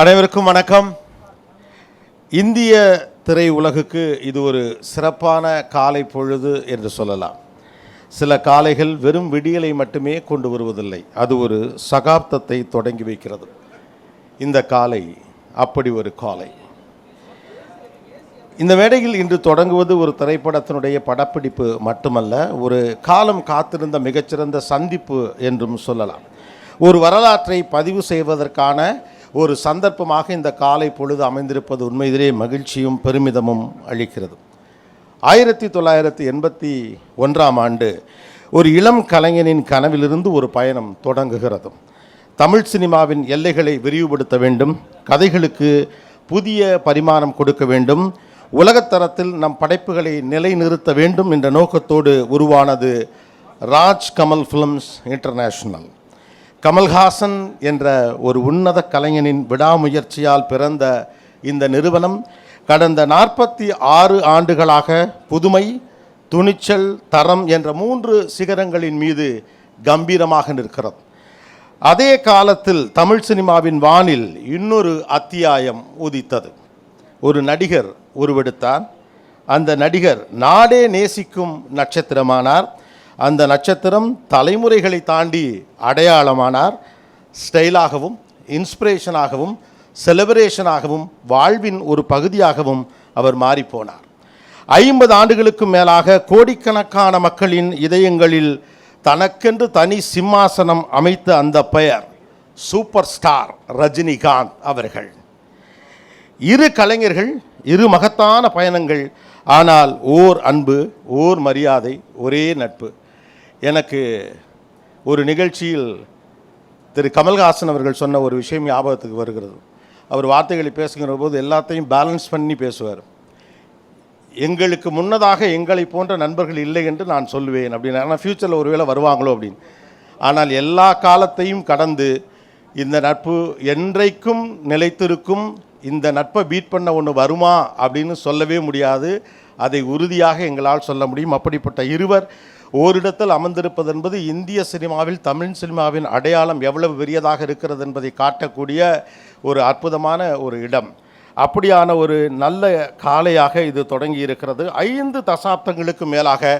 அனைவருக்கும் வணக்கம். இந்திய திரையுலகுக்கு இது ஒரு சிறப்பான காலை பொழுது என்று சொல்லலாம். சில காலைகள் வெறும் விடியலை மட்டுமே கொண்டு வருவதில்லை, அது ஒரு சகாப்தத்தை தொடங்கி வைக்கிறது. இந்த காலை அப்படி ஒரு காலை. இந்த மேடையில் இன்று தொடங்குவது ஒரு திரைப்படத்தினுடைய படப்பிடிப்பு மட்டுமல்ல, ஒரு காலம் காத்திருந்த மிகச்சிறந்த சந்திப்பு என்றும் சொல்லலாம். ஒரு வரலாற்றை பதிவு செய்வதற்கான ஒரு சந்தர்ப்பமாக இந்த காலை பொழுது அமைந்திருப்பது உண்மையிலே மகிழ்ச்சியும் பெருமிதமும் அளிக்கிறது. 1981ஆம் ஆண்டு ஒரு இளம் கலைஞனின் கனவிலிருந்து ஒரு பயணம் தொடங்குகிறது. தமிழ் சினிமாவின் எல்லைகளை விரிவுபடுத்த வேண்டும், கதைகளுக்கு புதிய பரிமாணம் கொடுக்க வேண்டும், உலகத்தரத்தில் நம் படைப்புகளை நிலைநிறுத்த வேண்டும் என்ற நோக்கத்தோடு உருவானது ராஜ் கமல் ஃபிலிம்ஸ் இன்டர்நேஷனல். கமல்ஹாசன் என்ற ஒரு உன்னத கலைஞனின் விடாமுயற்சியால் பிறந்த இந்த நிறுவனம் கடந்த 46 ஆண்டுகளாக புதுமை, துணிச்சல், தரம் என்ற 3 சிகரங்களின் மீது கம்பீரமாக நிற்கிறது. அதே காலத்தில் தமிழ் சினிமாவின் வானில் இன்னொரு அத்தியாயம் உதித்தது. ஒரு நடிகர் உருவெடுத்தார். அந்த நடிகர் நாடே நேசிக்கும் நட்சத்திரமானார். அந்த நட்சத்திரம் தலைமுறைகளை தாண்டி அடையாளமானார். ஸ்டைலாகவும், இன்ஸ்பிரேஷனாகவும், செலிப்ரேஷனாகவும், வாழ்வின் ஒரு பகுதியாகவும் அவர் மாறிப்போனார். 50 ஆண்டுகளுக்கும் மேலாக கோடிக்கணக்கான மக்களின் இதயங்களில் தனக்கென்று தனி சிம்மாசனம் அமைத்த அந்த பெயர் சூப்பர் ஸ்டார் ரஜினிகாந்த் அவர்கள். இரு கலைஞர்கள், இரு மகத்தான பயணங்கள், ஆனால் ஓர் அன்பு, ஓர் மரியாதை, ஒரே நட்பு. எனக்கு ஒரு நிகழ்ச்சியில் திரு கமல்ஹாசன் அவர்கள் சொன்ன ஒரு விஷயம் ஞாபகத்துக்கு வருகிறது. அவர் வார்த்தைகளை பேசுகிற போது எல்லாத்தையும் பேலன்ஸ் பண்ணி பேசுவார். எங்களுக்கு முன்னதாக எங்களை போன்ற நண்பர்கள் இல்லை என்று நான் சொல்லுவேன் அப்படின்னு. ஆனால் ஃப்யூச்சரில் ஒருவேளை வருவாங்களோ அப்படின்னு. ஆனால் எல்லா காலத்தையும் கடந்து இந்த நட்பு என்றைக்கும் நிலைத்திருக்கும். இந்த நட்பை பீட் பண்ண ஒன்று வருமா அப்படின்னு சொல்லவே முடியாது. அதை உறுதியாக எங்களால் சொல்ல முடியும். அப்படிப்பட்ட இருவர் ஓரிடத்தில் அமர்ந்திருப்பது என்பது இந்திய சினிமாவில், தமிழ் சினிமாவின் அடையாளம் எவ்வளவு பெரியதாக இருக்கிறது என்பதை காட்டக்கூடிய ஒரு அற்புதமான ஒரு இடம். அப்படியான ஒரு நல்ல காலையாக இது தொடங்கி இருக்கிறது. 5 தசாப்தங்களுக்கு மேலாக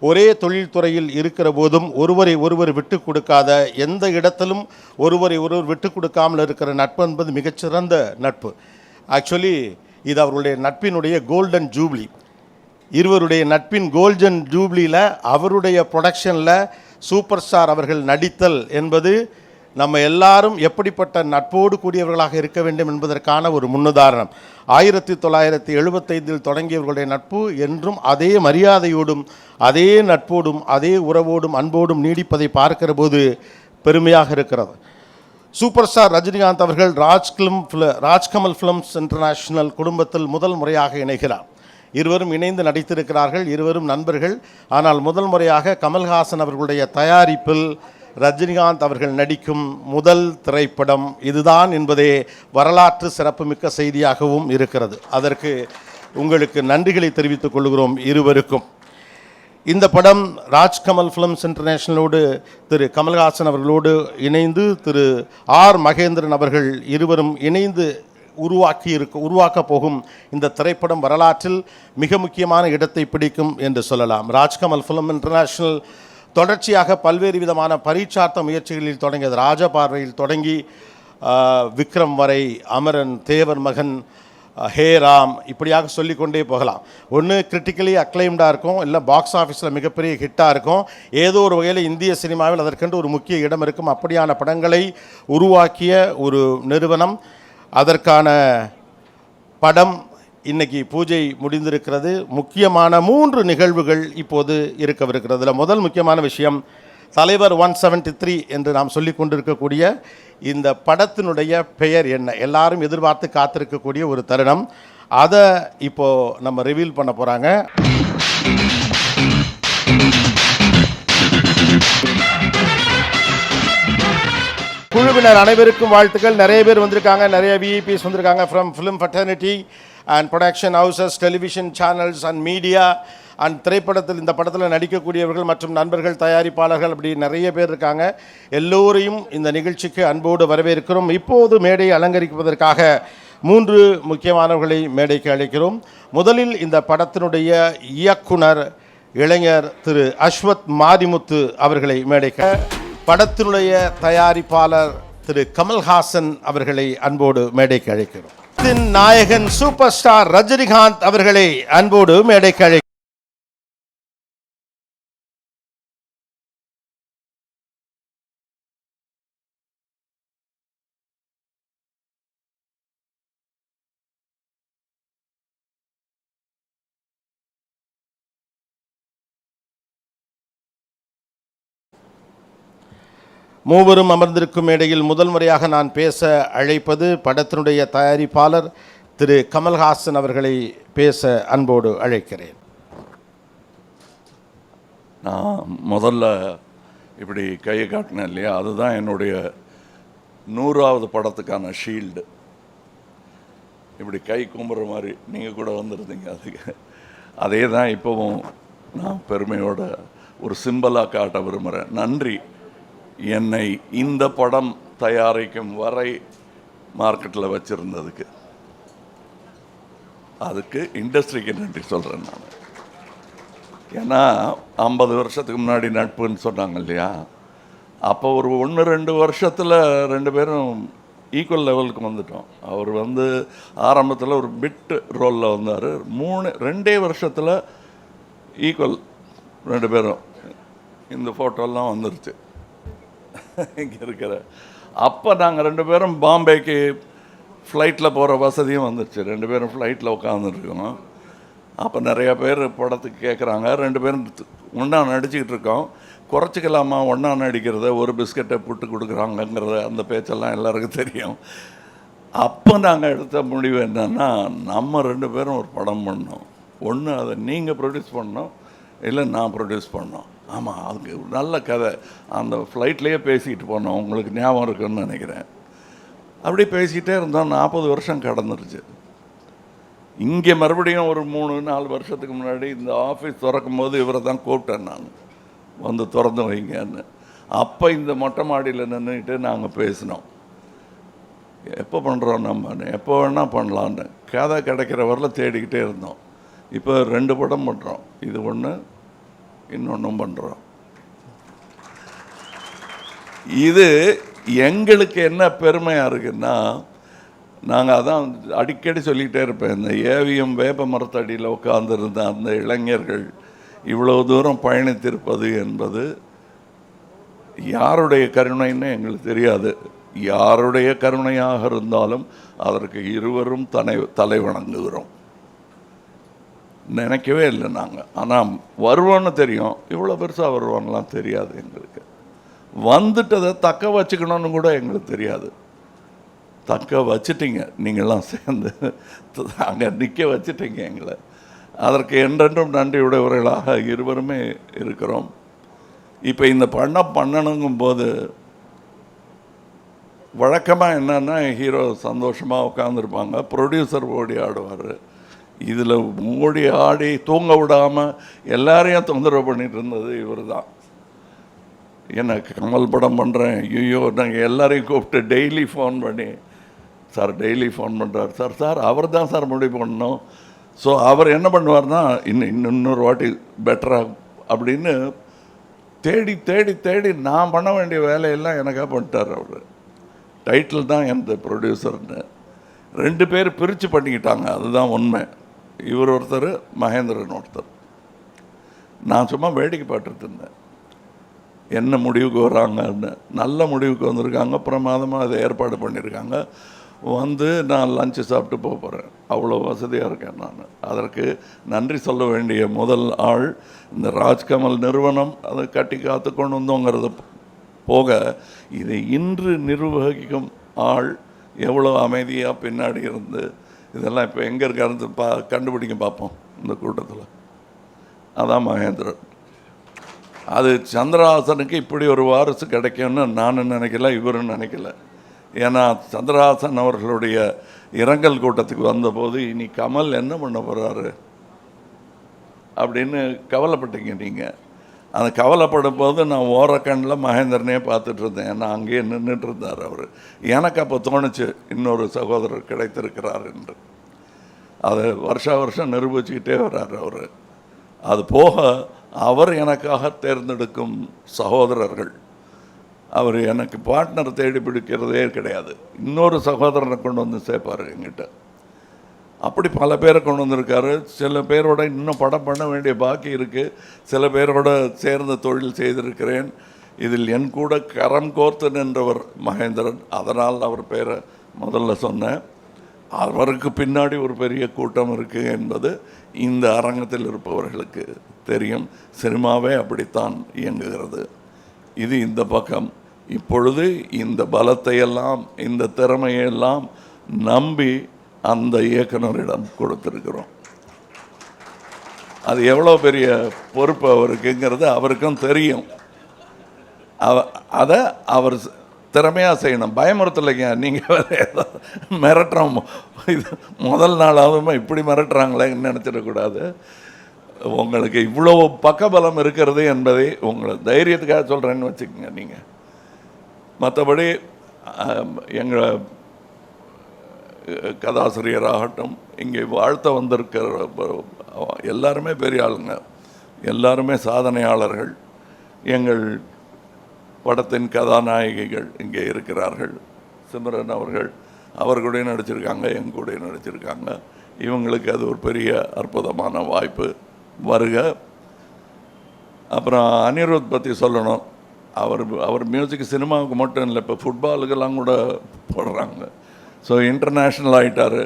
ஒரே தொழில்துறையில் இருக்கிற போதும் ஒருவரை ஒருவர் விட்டு கொடுக்காத, எந்த இடத்திலும் ஒருவரை ஒருவர் விட்டு கொடுக்காமல் இருக்கிற நட்பு என்பது மிகச்சிறந்த நட்பு. ஆக்சுவலி இது அவர்களுடைய நட்பினுடைய கோல்டன் ஜூப்ளி. இருவருடைய நட்பின் கோல்டன் ஜூப்ளியில் அவருடைய ப்ரொடக்ஷனில் சூப்பர் ஸ்டார் அவர்கள் நடித்தல் என்பது நம்ம எல்லாரும் எப்படிப்பட்ட நட்போடு கூடியவர்களாக இருக்க வேண்டும் என்பதற்கான ஒரு முன்னுதாரணம். 1975 தொடங்கியவர்களுடைய நட்பு என்றும் அதே மரியாதையோடும், அதே நட்போடும், அதே உறவோடும், அன்போடும் நீடிப்பதை பார்க்கிற போது பெருமையாக இருக்கிறது. சூப்பர் ஸ்டார் ரஜினிகாந்த் அவர்கள் ராஜ்கமல் ஃபிலிம்ஸ் இன்டர்நேஷனல் குடும்பத்தில் முதல் முறையாக இணைகிறார். இருவரும் இணைந்து நடித்திருக்கிறார்கள். இருவரும் நண்பர்கள். ஆனால் முதல் முறையாக கமல்ஹாசன் அவர்களுடைய தயாரிப்பில் ரஜினிகாந்த் அவர்கள் நடிக்கும் முதல் திரைப்படம் இதுதான் என்பதே வரலாற்று சிறப்புமிக்க செய்தியாகவும் இருக்கிறது. அதற்கு உங்களுக்கு நன்றிகளை தெரிவித்துக் கொள்கிறோம் இருவருக்கும். இந்த படம் ராஜ்கமல் ஃபிலிம்ஸ் இன்டர்நேஷனலோடு திரு கமல்ஹாசன் அவர்களோடு இணைந்து திரு ஆர் மகேந்திரன் அவர்கள் இருவரும் இணைந்து உருவாக்கப் போகும் இந்த திரைப்படம் வரலாற்றில் மிக முக்கியமான இடத்தை பிடிக்கும் என்று சொல்லலாம். ராஜ்கமல் ஃபிலிம் இன்டர்நேஷனல் தொடர்ச்சியாக பல்வேறு விதமான பரீட்சார்த்த முயற்சிகளில் தொடங்கியது. ராஜபார்வையில் தொடங்கி விக்ரம் வரை, அமரன், தேவர் மகன், ஹே ராம், இப்படியாக சொல்லிக்கொண்டே போகலாம். ஒன்று கிரிட்டிக்கலி அக்ளைம்டாக இருக்கும், இல்லை பாக்ஸ் ஆஃபீஸில் மிகப்பெரிய ஹிட்டாக இருக்கும். ஏதோ ஒரு வகையில் இந்திய சினிமாவில் அதற்கென்று ஒரு முக்கிய இடம் இருக்கும். அப்படியான படங்களை உருவாக்கிய ஒரு நிறுவனம். அதற்கான படம் இன்னைக்கு பூஜை முடிந்திருக்கிறது. முக்கியமான 3 நிகழ்வுகள் இப்போது இருக்கவிருக்கிறது. முதல் முக்கியமான விஷயம், தலைவர் 173 என்று நாம் சொல்லி கொண்டிருக்கக்கூடிய இந்த படத்தினுடைய பெயர் என்ன, எல்லாரும் எதிர்பார்த்து காத்திருக்கக்கூடிய ஒரு தருணம். அதை இப்போது நம்ம ரிவீல் பண்ண போகிறாங்க. குழுவினர் அனைவருக்கும் வாழ்த்துக்கள். நிறைய பேர் வந்திருக்காங்க, நிறைய விஐபிஸ் வந்திருக்காங்க from film fraternity and production houses, television channels and media அந்த திரைப்படத்தில் இந்த படத்தில் நடிக்கக்கூடியவர்கள் மற்றும் நண்பர்கள், தயாரிப்பாளர்கள், அப்படி நிறைய பேர் இருக்காங்க. எல்லோரையும் இந்த நிகழ்ச்சிக்கு அன்போடு வரவேற்கிறோம். இப்போது மேடையை அலங்கரிப்பதற்காக 3 முக்கியமானவர்களை மேடைக்கு அழைக்கிறோம். முதலில் இந்த படத்தினுடைய இயக்குனர் இளைஞர் திரு அஸ்வத் மாரிமுத்து அவர்களை மேடைக்கு, படத்தினுடைய தயாரிப்பாளர் திரு கமல்ஹாசன் அவர்களை அன்போடு மேடைக்கு அழைக்கிறோம். நாயகன் சூப்பர் ஸ்டார் ரஜினிகாந்த் அவர்களை அன்போடு மேடைக்கு அழைக்கிறோம். மூவரும் அமர்ந்திருக்கும் மேடையில் முதல் முறையாக நான் பேச அழைப்பது படத்தினுடைய தயாரிப்பாளர் திரு கமல்ஹாசன் அவர்களை பேச அன்போடு அழைக்கிறேன். நான் முதல்ல இப்படி கையை காட்டினேன் இல்லையா, அதுதான் என்னுடைய 100வது படத்துக்கான ஷீல்டு. இப்படி கை கும்புற மாதிரி நீங்கள் கூட வந்துருந்தீங்க. அதுக்கு அதே தான் இப்போவும் நான் பெருமையோட ஒரு சிம்பலாக காட்ட விரும்புகிறேன். நன்றி, என்னை இந்த படம் தயாரிக்கும் வரை மார்க்கெட்டில் வச்சுருந்ததுக்கு. அதுக்கு இண்டஸ்ட்ரிக்கு நன்றி சொல்கிறேன் நான். ஏன்னா 50 வருஷத்துக்கு முன்னாடி நட்புன்னு சொன்னாங்க இல்லையா, அப்போ ஒரு 1-2 வருஷத்தில் 2 பேரும் ஈக்குவல் லெவலுக்கு வந்துட்டோம். அவர் ஆரம்பத்தில் ஒரு பிட் ரோலில் வந்தார். 2 வருஷத்தில் ஈக்குவல் 2 பேரும். இந்த ஃபோட்டோலாம் வந்துருச்சு இங்கே இருக்கிற. அப்போ நாங்கள் 2 பேரும் பாம்பேக்கு ஃப்ளைட்டில் போகிற வசதியும் வந்துருச்சு. 2 பேரும் ஃப்ளைட்டில் உட்காந்துருக்கோம். அப்போ நிறையா பேர் படத்துக்கு கேட்குறாங்க. 2 பேரும் ஒன்றா நடிச்சுக்கிட்டு இருக்கோம். குறைச்சிக்கலாமா ஒன்றா நடிக்கிறத, ஒரு பிஸ்கட்டை புட்டு கொடுக்குறாங்கங்கிறத, அந்த பேச்செல்லாம் எல்லாருக்கும் தெரியும். அப்போ நாங்கள் எடுத்த முடிவு என்னென்னா, நம்ம 2 பேரும் ஒரு படம் பண்ணோம். ஒன்று அதை நீங்கள் ப்ரொடியூஸ் பண்ணோம், இல்லை நான் ப்ரொடியூஸ் பண்ணோம். ஆமாம், அதுக்கு நல்ல கதை. அந்த ஃப்ளைட்லேயே பேசிக்கிட்டு போனோம், உங்களுக்கு ஞாபகம் இருக்குன்னு நினைக்கிறேன். அப்படியே பேசிக்கிட்டே இருந்தோம். 40 வருஷம் கடந்துருச்சு. இங்கே மறுபடியும் ஒரு 3-4 வருஷத்துக்கு முன்னாடி இந்த ஆஃபீஸ் திறக்கும் போது இவரை தான் கூப்பிட்டேன் நான், திறந்து வைங்கன்னு. அப்போ இந்த மொட்டை மாடியில் நின்றுக்கிட்டு நாங்கள் பேசினோம், எப்போ பண்ணுறோம் நம்ம, எப்போ வேணால் பண்ணலான்னு. கதை கிடைக்கிற வரல தேடிக்கிட்டே இருந்தோம். இப்போ 2 படம் பண்ணுறோம். இது ஒன்று, இன்னொன்றும் பண்ணுறோம். இது எங்களுக்கு என்ன பெருமையாக இருக்குன்னா, நாங்கள் அதான் அடிக்கடி சொல்லிக்கிட்டே இருப்பேன், இந்த ஏவிஎம் வேப்ப மரத்தடியில் உட்காந்துருந்த அந்த இளைஞர்கள் இவ்வளோ தூரம் பயணித்திருப்பது என்பது யாருடைய கருணைன்னு எங்களுக்கு தெரியாது. யாருடைய கருணையாக இருந்தாலும் அதற்கு இருவரும் தலை வணங்குகிறோம். நினைக்கவே இல்லை நாங்கள். ஆனால் வருவோன்னு தெரியும், இவ்வளோ பெருசாக வருவான்லாம் தெரியாது எங்களுக்கு. வந்துட்டதை தக்க வச்சுக்கணும்னு கூட எங்களுக்கு தெரியாது. தக்க வச்சுட்டிங்க, நீங்கள்லாம் சேர்ந்து அங்கே நிற்க வச்சுட்டிங்க எங்களை. அதற்கு என்றென்றும் நன்றியுடையவர்களாக இருவருமே இருக்கிறோம். இப்போ இந்த பண்ணணுங்கும் போது வழக்கமாக என்னென்னா, ஹீரோ சந்தோஷமாக உட்காந்துருப்பாங்க, ப்ரொடியூசர் ஓடி ஆடுவார். இதில் ஓடி ஆடி தூங்க விடாமல் எல்லாரையும் தொந்தரவு பண்ணிகிட்டு இருந்தது இவர் தான். எனக்கு கமல் படம் பண்ணுறேன், ஐயோ, நாங்கள் எல்லாரையும் கூப்பிட்டு டெய்லி ஃபோன் பண்ணி, சார் டெய்லி ஃபோன் பண்ணுறார், சார் அவர் தான் சார் முடிவு பண்ணணும். ஸோ அவர் என்ன பண்ணுவார்னா, இன்னொரு வாட்டி பெட்டராக அப்படின்னு தேடி தேடி தேடி நான் பண்ண வேண்டிய வேலையெல்லாம் எனக்காக பண்ணிட்டார் அவர். டைட்டில் தான் எந்த ப்ரொடியூசர்னு 2 பேர் பிரித்து பண்ணிக்கிட்டாங்க, அதுதான் உண்மை. இவர் ஒருத்தர், மகேந்திரன் ஒருத்தர். நான் சும்மா வேடிக்கை பார்த்துட்டு இருந்தேன், என்ன முடிவுக்கு வராங்கன்னு. நல்ல முடிவுக்கு வந்திருக்காங்க, பிரமாதமாக அதை ஏற்பாடு பண்ணியிருக்காங்க. நான் லஞ்சு சாப்பிட்டு போகிறேன், அவ்வளோ வசதியாக இருக்கேன் நான். அதற்கு நன்றி சொல்ல வேண்டிய முதல் ஆள் இந்த ராஜ்கமல் நிறுவனம். அதை கட்டி காத்து கொண்டு வந்தோங்கிறது போக, இதை இன்று நிர்வகிக்கும் ஆள் எவ்வளோ அமைதியாக பின்னாடி இருந்து இதெல்லாம் இப்போ எங்கே இருக்காரு கண்டுபிடிக்க பார்ப்போம் இந்த கூட்டத்தில். அதான் மகேந்திரன். அது சந்திரஹாசனுக்கு இப்படி ஒரு வாரிசு கிடைக்கும்னு நான் நினைக்கல, இவரும் நினைக்கல. ஏன்னா சந்திரஹாசன் அவர்களுடைய இரங்கல் கூட்டத்துக்கு வந்தபோது, இனி கமல் என்ன பண்ண போகிறாரு, அப்படின்னு கவலைப்பட்டீங்க நீங்கள். அந்த கவலைப்படும் போது நான் ஓரக்கண்ணில் மகேந்திரனே பார்த்துட்டு இருந்தேன். ஏன்னா அங்கேயே நின்றுட்டு இருந்தார் அவர். எனக்கு அப்போ தோணுச்சு இன்னொரு சகோதரர் கிடைத்திருக்கிறார் என்று. அதை வருஷம் நிரூபிச்சுக்கிட்டே வர்றார் அவர். அது போக அவர் எனக்காக தேர்ந்தெடுக்கும் சகோதரர்கள், அவர் எனக்கு பார்ட்னர் தேடி பிடிக்கிறதே கிடையாது. இன்னொரு சகோதரனை கொண்டு வந்து சேர்ப்பார் என்கிட்ட. அப்படி பல பேரை கொண்டு வந்திருக்காரு. சில பேரோட இன்னும் படம் பண்ண வேண்டிய பாக்கி இருக்குது. சில பேரோட சேர்ந்து தொழில் செய்திருக்கிறேன். இதில் என் கூட கரம் கோர்த்து நின்றவர் மகேந்திரன். அதனால் அவர் பேரை முதல்ல சொன்னேன். அவருக்கு பின்னாடி ஒரு பெரிய கூட்டம் இருக்குது என்பது இந்த அரங்கத்தில் இருப்பவர்களுக்கு தெரியும். சினிமாவே அப்படித்தான் இயங்குகிறது. இது இந்த பக்கம். இப்பொழுது இந்த பலத்தையெல்லாம் இந்த திறமையெல்லாம் நம்பி அந்த இயக்குனரிடம் கொடுத்துருக்கிறோம். அது எவ்வளோ பெரிய பொறுப்பு அவருக்குங்கிறது அவருக்கும் தெரியும். அதை அவர் திறமையாக செய்யணும். பயமுறுத்தலைங்க. நீங்கள் வேறு ஏதோ மிரட்டுறோம். இது முதல் நாளாவது இப்படி மிரட்டுறாங்களேன்னு நினச்சிடக்கூடாது. உங்களுக்கு இவ்வளோ பக்கபலம் இருக்கிறது என்பதை உங்களை தைரியத்துக்காக சொல்கிறேன்னு வச்சுக்கோங்க. நீங்கள் மற்றபடி எங்கள் கதாசிரியராகட்டும், இங்கே வாழ்த்த வந்திருக்கிற எல்லாருமே பெரிய ஆளுங்க, எல்லாருமே சாதனையாளர்கள். எங்கள் படத்தின் கதாநாயகிகள் இங்கே இருக்கிறார்கள். சிம்ரன் அவர் கூட நடிச்சிருக்காங்க, என் கூட நடிச்சிருக்காங்க. இவங்களுக்கு அது ஒரு பெரிய அற்புதமான வாய்ப்பு. வருக. அப்புறம் அனிருத் பற்றி சொல்லணும். அவர் மியூசிக் சினிமாவுக்கு மட்டும் இல்லை, இப்போ ஃபுட்பாலுக்கெல்லாம் கூட போடுறாங்க. ஸோ இன்டர்நேஷ்னல் ஆகிட்டார்.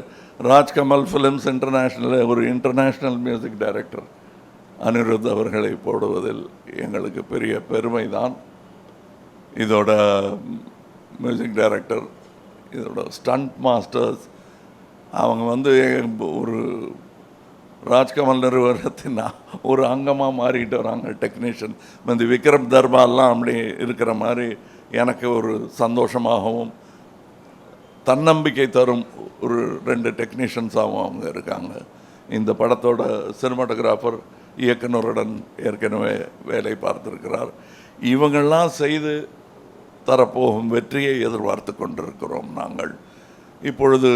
ராஜ்கமல் ஃபிலிம்ஸ் இன்டர்நேஷ்னலில் ஒரு இன்டர்நேஷ்னல் மியூசிக் டைரக்டர் அனிருத் அவர்களை போடுவதில் எங்களுக்கு பெரிய பெருமை தான். இதோட மியூசிக் டைரக்டர், இதோட ஸ்டண்ட் மாஸ்டர்ஸ், அவங்க ஒரு ராஜ்கமல் நிறுவனத்தின் ஒரு அங்கமாக மாறிட்டு வராங்க. டெக்னீஷியன் விக்ரம் தர்பார்லாம் அப்படி இருக்கிற மாதிரி எனக்கு ஒரு சந்தோஷமாகவும் தன்னம்பிக்கை தரும் ஒரு 2 டெக்னீஷியன்ஸாகவும் அவங்க இருக்காங்க. இந்த படத்தோட சினிமாட்டோகிராஃபர் இயக்குனருடன் ஏற்கனவே வேலை பார்த்திருக்கிறார். இவங்கள்லாம் செய்து தரப்போகும் வெற்றியை எதிர்பார்த்து கொண்டிருக்கிறோம் நாங்கள். இப்பொழுது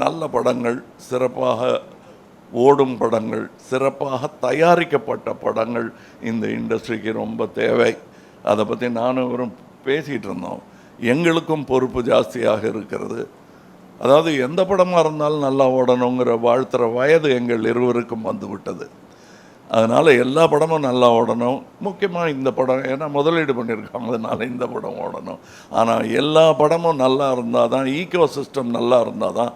நல்ல படங்கள், சிறப்பாக ஓடும் படங்கள், சிறப்பாக தயாரிக்கப்பட்ட படங்கள் இந்த இண்டஸ்ட்ரிக்கு ரொம்ப தேவை. அதை பற்றி நானும் இவரும் பேசிகிட்டு இருந்தோம். எங்களுக்கும் பொறுப்பு ஜாஸ்தியாக இருக்கிறது. அதாவது எந்த படமாக இருந்தாலும் நல்லா ஓடணுங்கிற வாழ்த்துற வயது எங்கள் இருவருக்கும் வந்துவிட்டது. அதனால் எல்லா படமும் நல்லா ஓடணும். முக்கியமாக இந்த படம், ஏன்னா முதலீடு பண்ணியிருக்காங்க, அதனால் இந்த படம் ஓடணும். ஆனால் எல்லா படமும் நல்லா இருந்தால் தான், ஈக்கோ சிஸ்டம் நல்லா இருந்தால் தான்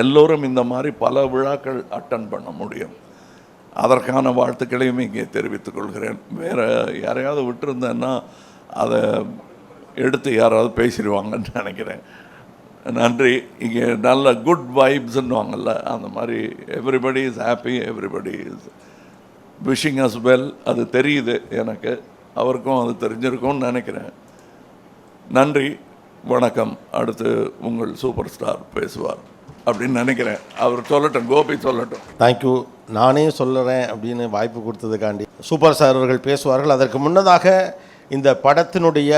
எல்லோரும் இந்த மாதிரி பல விழாக்கள் அட்டன் பண்ண முடியும். அதற்கான வாழ்த்துக்களையும் இங்கே தெரிவித்துக் கொள்கிறேன். வேறு யாரையாவது விட்டுருந்தேன்னா அதை எடுத்து யாராவது பேசிடுவாங்கன்னு நினைக்கிறேன். நன்றி. இங்கே நல்ல குட் வைப்ஸ்ன்னுவாங்கல்ல, அந்த மாதிரி everybody is happy, everybody is wishing us well. அது தெரியுது எனக்கு, அவருக்கும் அது தெரிஞ்சிருக்கும்னு நினைக்கிறேன். நன்றி, வணக்கம். அடுத்து உங்கள் சூப்பர் ஸ்டார் பேசுவார் அப்படின்னு நினைக்கிறேன். அவர் சொல்லட்டும், கோபி சொல்லட்டும். தேங்க்யூ. நானே சொல்லுறேன் அப்படின்னு வாய்ப்பு கொடுத்ததுக்காண்டி. சூப்பர் ஸ்டார் அவர்கள் பேசுவார்கள். அதற்கு முன்னதாக இந்த படத்தினுடைய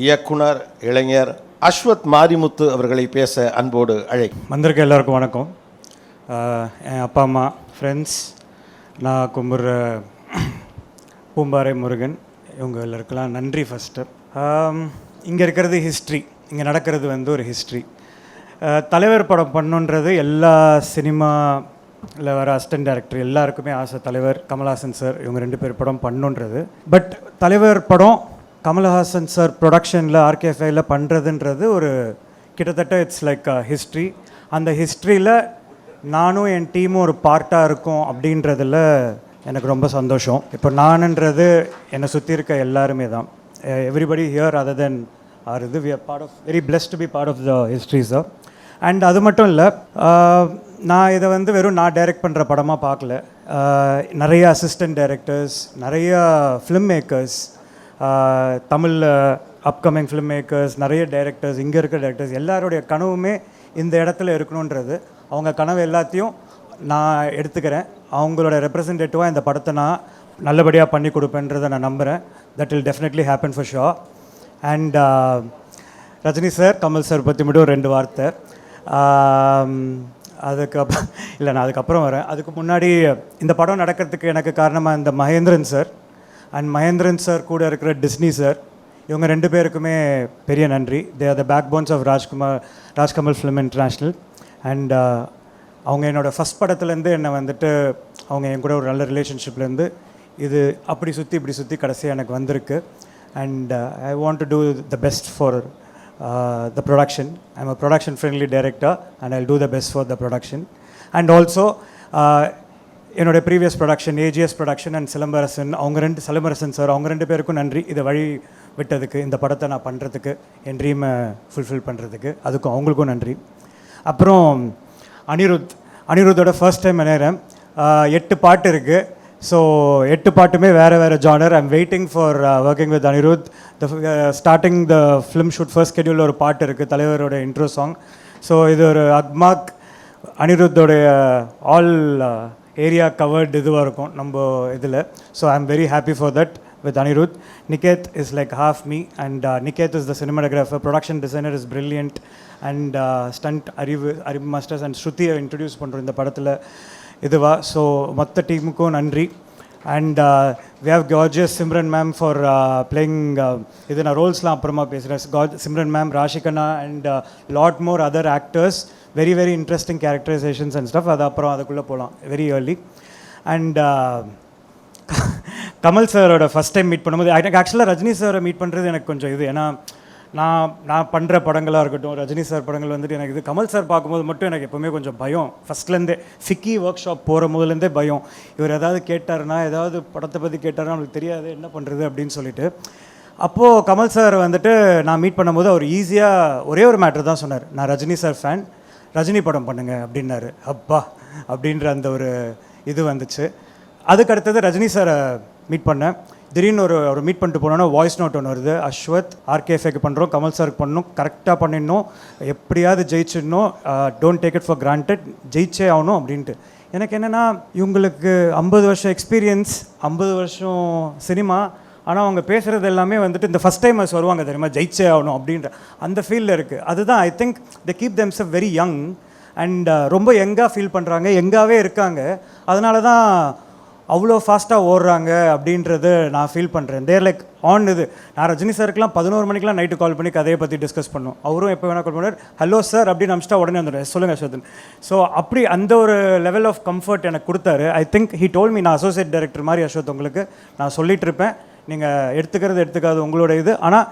இயக்குனர் இளைஞர் அஸ்வத் மாரிமுத்து அவர்களை பேச அன்போடு வந்திருக்க எல்லாருக்கும் வணக்கம். என் அப்பா அம்மா, ஃப்ரெண்ட்ஸ், நான் கும்பிட்ற பூம்பாறை முருகன், இவங்க எல்லாருக்கெல்லாம் நன்றி. ஃபஸ்ட்டு இங்கே இருக்கிறது ஹிஸ்ட்ரி, இங்கே நடக்கிறது ஒரு ஹிஸ்ட்ரி. தலைவர் படம் பண்ணுன்றது எல்லா சினிமாவில் வர அசிஸ்டன்ட் டைரக்டர் எல்லாருக்குமே ஆசை. தலைவர், கமல்ஹாசன் சார், இவங்க 2 பேர் படம் பண்ணுன்றது. பட் தலைவர் படம் கமல்ஹாசன் சார் ப்ரொடக்ஷனில் RK5ல பண்ணுறதுன்றது ஒரு கிட்டத்தட்ட இட்ஸ் லைக் ஹிஸ்ட்ரி. அந்த ஹிஸ்ட்ரியில் நானும் என் டீமும் ஒரு பார்ட்டாக இருக்கும் அப்படின்றதில் எனக்கு ரொம்ப சந்தோஷம். இப்போ நானுன்றது என்னை சுற்றி இருக்க எல்லாருமே தான். Everybody here other than are இது we are part of, very blessed to be part of the history sir. And அது மட்டும் இல்லை, நான் இதை வெறும் நான் டைரக்ட் பண்ணுற படமாக பார்க்கல. நிறைய அசிஸ்டன்ட் டைரக்டர்ஸ், நிறைய film makers, Tamil upcoming film makers, நிறைய டைரக்டர்ஸ், இங்கே இருக்கிற டைரக்டர்ஸ் எல்லாருடைய கனவுமே இந்த இடத்துல இருக்கணுன்றது. அவங்க கனவு எல்லாத்தையும் நான் எடுத்துக்கிறேன். அவங்களோட ரெப்ரசன்டேட்டிவாக இந்த படத்தை நான் நல்லபடியாக பண்ணி கொடுப்பேன்றதை நான் நம்புகிறேன். That will definitely happen for sure. And Rajini sir, Kamal sir பற்றி மட்டும் 2 வார்த்தை. நான் அதுக்கப்புறம் வரேன். அதுக்கு முன்னாடி இந்த படம் நடக்கிறதுக்கு எனக்கு காரணமாக இந்த Mahendran sir and Mahendran sir கூட இருக்கிற டிஸ்னி சார், இவங்க 2 பேருக்குமே பெரிய நன்றி. They are the backbones of Rajkamal film international. And அவங்க என்னோடய ஃபஸ்ட் படத்துலேருந்து என்னை வந்துட்டு அவங்க என் கூட ஒரு நல்ல ரிலேஷன்ஷிப்லேருந்து இது அப்படி சுற்றி இப்படி சுற்றி கடைசியாக எனக்கு வந்திருக்கு. And I want to do the best for the production. I'm a production friendly director and I'll do the best for the production. And also என்னோட previous production AGS production and Silambarasan, Silambarasan sir, அவங்க 2 பேருக்கும் நன்றி. இதை வழி விட்டதுக்கு, இந்த படத்தை நான் பண்ணுறதுக்கு, என் ட்ரீமை ஃபுல்ஃபில் பண்ணுறதுக்கு, அதுக்கும் அவங்களுக்கும் நன்றி. அப்புறம் அனிருத்தோட ஃபர்ஸ்ட் டைம் நினைக்கிறேன். 8 பாட்டு இருக்குது. ஸோ 8 பாட்டுமே வேறு genre. I'm waiting for working with Anirudh. Starting the film shoot first ஸ்கெடியூலில் ஒரு பாட்டு இருக்குது, தலைவரோட இன்ட்ரோ சாங். ஸோ இது ஒரு அக்மாக் அனிருத்தோடைய ஆல் ஏரியா கவர்டு இதுவாக இருக்கும் நம்ம இதில். So I am very happy for that with Anirudh. Niketh is like half me and Niketh is the cinematographer. Production designer is brilliant. And stunt Arivu masters and ஸ்ருதியை இன்ட்ரடியூஸ் பண்ணுறோம் இந்த படத்தில் இதுவா. ஸோ மொத்த டீமுக்கும் நன்றி. And we have gorgeous Simran ma'am for playing. இது நான் ரோல்ஸ்லாம் அப்புறமா பேசுகிறேன். Simran ma'am, Raashi Khanna and lot more other actors. Very very interesting characterisations and stuff. அது அப்புறம் அதுக்குள்ளே போகலாம் வெரி ஏர்லி. அண்ட் கமல் சாரோட ஃபஸ்ட் டைம் மீட் பண்ணும்போது எனக்கு ஆக்சுவலாக ரஜினி சாரை மீட் பண்ணுறது எனக்கு கொஞ்சம் இது. ஏன்னா நான் பண்ணுற படங்களாக இருக்கட்டும், ரஜினி சார் படங்கள் வந்துட்டு எனக்கு இது. கமல் சார் பார்க்கும்போது மட்டும் எனக்கு எப்போவுமே கொஞ்சம் பயம். ஃபஸ்ட்லேருந்தே ஃபிக்கி ஒர்க் ஷாப் போகிற முதலேருந்தே பயம். இவர் ஏதாவது கேட்டார்னா, ஏதாவது படத்தை பற்றி கேட்டார்னா அவங்களுக்கு தெரியாது என்ன பண்ணுறது அப்படின்னு சொல்லிட்டு. அப்போது கமல் சார் வந்துட்டு நான் மீட் பண்ணும்போது அவர் ஈஸியாக ஒரே ஒரு மேட்ரு தான் சொன்னார். நான் ரஜினி சார் ஃபேன், ரஜினி படம் பண்ணுங்க அப்படின்னாரு. அப்பா அப்படின்ற அந்த ஒரு இது வந்துச்சு. அதுக்கு அடுத்தது ரஜினி சாரை மீட் பண்ணேன். திடீர்னு ஒரு மீட் பண்ணிட்டு போனோன்னா வாய்ஸ் நோட் ஒன்று வருது. அஸ்வத் ஆர்கேஎஃப்ஏக்கு பண்ணுறோம், கமல் சாருக்கு பண்ணணும், கரெக்டாக பண்ணிடணும், எப்படியாவது ஜெயிச்சிடணும், don't take it for granted, ஜெயிச்சே ஆகணும் அப்படின்ட்டு. எனக்கு என்னென்னா, இவங்களுக்கு 50 வருஷம் எக்ஸ்பீரியன்ஸ், 50 வருஷம் சினிமா. ஆனால் அவங்க பேசுகிறது எல்லாமே வந்துட்டு இந்த ஃபஸ்ட் டைமர்ஸ் வருவாங்க தெரியுமா, ஜெயிச்சே ஆகணும் அப்படின்ற அந்த ஃபீல்டில் இருக்குது. அதுதான் I think they keep themself very young and ரொம்ப யங்காக ஃபீல் பண்ணுறாங்க, யங்காகவே இருக்காங்க. அதனால தான் அவ்வளோ ஃபாஸ்ட்டாக ஓடுறாங்க அப்படின்றது நான் ஃபீல் பண்ணுறேன். தேர் லைக் ஆன் இது. நான் ரஜினி சாருக்குலாம் 11 மணிக்கெலாம் நைட்டு கால் பண்ணி கதையை பற்றி டிஸ்கஸ் பண்ணோம். அவரும் எப்போ வேணால் கால் பண்ணுவார், ஹலோ சார் அப்படின்னு அமிச்சிட்டா உடனே வந்துடுறேன், சொல்லுங்கள் அஸ்வத்தன். ஸோ அப்படி அந்த ஒரு லெவல் ஆஃப் கம்ஃபர்ட் எனக்கு கொடுத்தாரு. I think he told me, நான் அசோசியேட் டைரக்டர் மாதிரி அஸ்வத் உங்களுக்கு நான் சொல்லிட்டு இருப்பேன், நீங்கள் எடுத்துக்காது உங்களோட இது, ஆனால்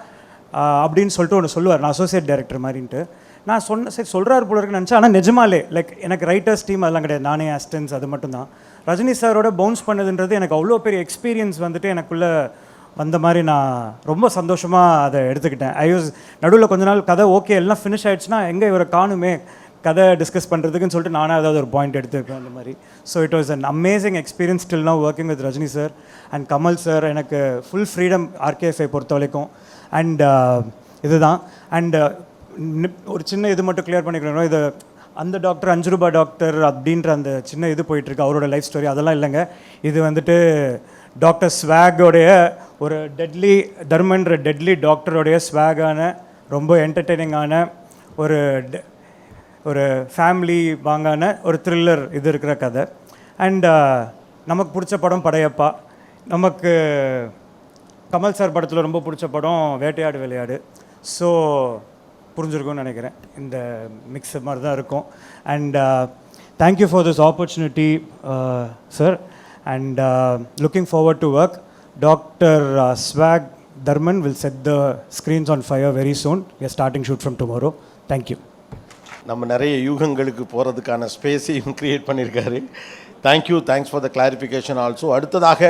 அப்படின்னு சொல்லிட்டு ஒன்று சொல்லுவார், நான் அசோசியேட் டைரக்டர் மாதிரின்ட்டு. நான் சரி சொல்கிறாரு போல இருக்குன்னு நினச்சேன். ஆனால் நிஜமாலே லைக் எனக்கு ரைட்டர்ஸ் டீம் அதெல்லாம் கிடையாது, நானே அசிஸ்டன்ஸ் அது மட்டும்தான். ரஜினி சாரோட பவுன்ஸ் பண்ணதுன்றது எனக்கு அவ்வளோ பெரிய எக்ஸ்பீரியன்ஸ் வந்துட்டு எனக்குள்ளே வந்த மாதிரி நான் ரொம்ப சந்தோஷமாக அதை எடுத்துக்கிட்டேன். நடுவில் கொஞ்ச நாள் கதை ஓகே எல்லாம் ஃபினிஷ் ஆகிடுச்சுன்னா எங்கே இவரை காணுமே கதை டிஸ்கஸ் பண்ணுறதுக்குன்னு சொல்லிட்டு நானே ஏதாவது ஒரு பாயிண்ட் எடுத்துருப்பேன் அந்த மாதிரி. So it was an amazing experience still now working with Rajini sir and Kamal sir. எனக்கு ஃபுல் ஃப்ரீடம் ஆர்கேஎஃப்ஐ பொறுத்த வரைக்கும். அண்ட் இதுதான். அண்ட் ஒரு சின்ன இது மட்டும் கிளியர் பண்ணிக்கிறோம், இது அந்த டாக்டர் 5 ரூபாய் டாக்டர் அப்படின்ற அந்த சின்ன இது போயிட்டுருக்கு அவரோட லைஃப் ஸ்டோரி, அதெல்லாம் இல்லைங்க. இது வந்துட்டு டாக்டர் ஸ்வாகோடைய ஒரு தர்மன்ற டெட்லி டாக்டரோடைய ஸ்வாகான ரொம்ப என்டர்டெய்னிங்கான ஒரு ஃபேமிலி வாங்கான ஒரு த்ரில்லர் இது இருக்கிற கதை. அண்ட் நமக்கு பிடிச்ச படம் படையப்பா. நமக்கு கமல் சார் படத்தில் ரொம்ப பிடிச்ச படம் வேட்டையாடு விளையாடு. ஸோ புரிஞ்சிருக்கும்னு நினைக்கிறேன், இந்த மிக்ஸ் மாதிரி தான் இருக்கும். And thank you for this opportunity sir and looking forward to work. Doctor swag Dharman will set the screens on fire very soon. We are starting shoot from tomorrow. Thank you. நம்ம நிறைய யூகங்களுக்கு போகிறதுக்கான ஸ்பேஸையும் க்ரியேட் பண்ணியிருக்காரு. Thank you, thanks for the clarification also. அடுத்ததாக